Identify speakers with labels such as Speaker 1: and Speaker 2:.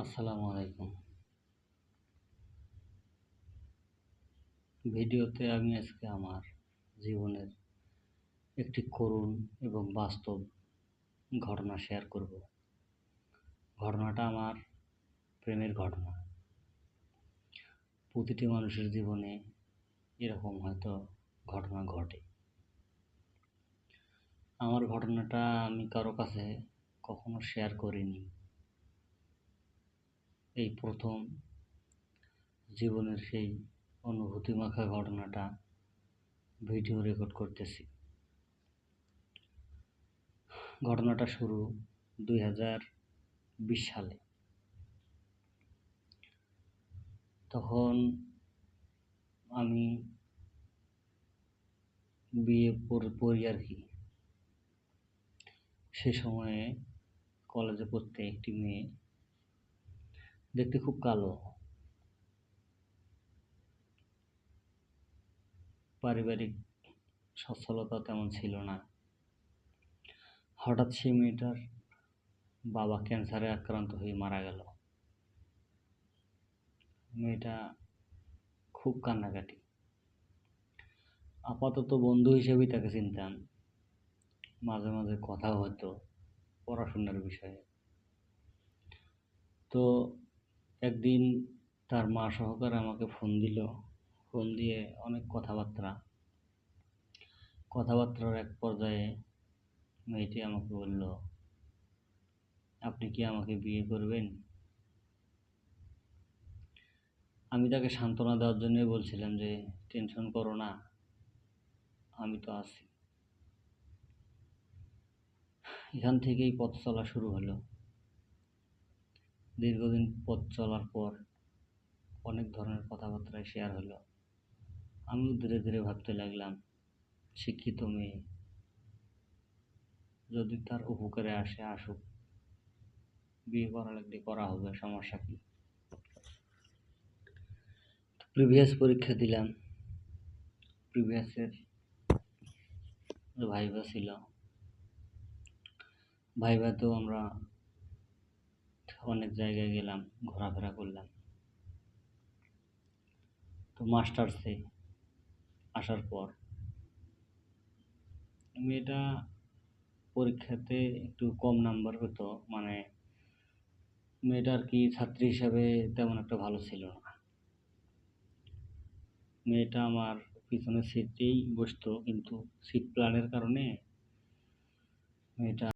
Speaker 1: আসসালামু আলাইকুম। ভিডিওতে আমি আজকে আমার জীবনের একটি করুণ এবং বাস্তব ঘটনা শেয়ার করব। ঘটনাটা আমার প্রেমের ঘটনা। প্রতিটি মানুষের জীবনে এরকম হয়তো ঘটনা ঘটে। আমার ঘটনাটা আমি কারো কাছে কখনো শেয়ার করিনি। এই প্রথম জীবনের সেই অনুভূতিমাখা ঘটনাটা ভিডিও রেকর্ড করতেছি। ঘটনাটা শুরু 2020 সালে। তখন আমি বিয়ে পড়ি আর কি। সে সময়ে কলেজে পড়তে একটি মেয়ে, দেখতে খুব কালো, পারিবারিক সচ্ছলতা তেমন ছিল না। হঠাৎ সেই মেয়েটার বাবা ক্যান্সারে আক্রান্ত হয়ে মারা গেল। মেয়েটা খুব কান্নাকাটি। আপাতত বন্ধু হিসেবেই তাকে চিনতাম, মাঝে মাঝে কথাও হতো পড়াশোনার বিষয়ে। তো একদিন তার মা সহকারে আমাকে ফোন দিল। ফোন দিয়ে অনেক কথাবার্তার এক পর্যায়ে মেয়েটি আমাকে বলল, আপনি কি আমাকে বিয়ে করবেন? আমি তাকে সান্ত্বনা দেওয়ার জন্যই বলছিলাম যে টেনশন করো না, আমি তো আছি। এখান থেকেই পথ চলা শুরু হলো। দীর্ঘদিন পথ চলার পর অনেক ধরনের কথাবার্তা শেয়ার হলো। আমিও ধীরে ধীরে ভাবতে লাগলাম, শিক্ষিত মেয়ে, যদি তার উপকারে আসে আসুক, বিয়ে করা লাগলে করা হবে, সমস্যা কি। প্রিভিয়াস পরীক্ষা দিলাম। প্রিভিয়াসের ভাইভা ছিল। ভাইভাতেও আমরা অনেক জায়গায় গেলাম, ঘোরাফেরা করলাম। তো মাস্টার্সে আসার পর মেয়েটা পরীক্ষাতে একটু কম নাম্বার হতো, মানে মেয়েটা আর কি ছাত্রী হিসাবে তেমন একটা ভালো ছিল না। মেয়েটা আমার পিছনের সিটেই বসতো, কিন্তু সিট প্ল্যানের কারণে মেয়েটা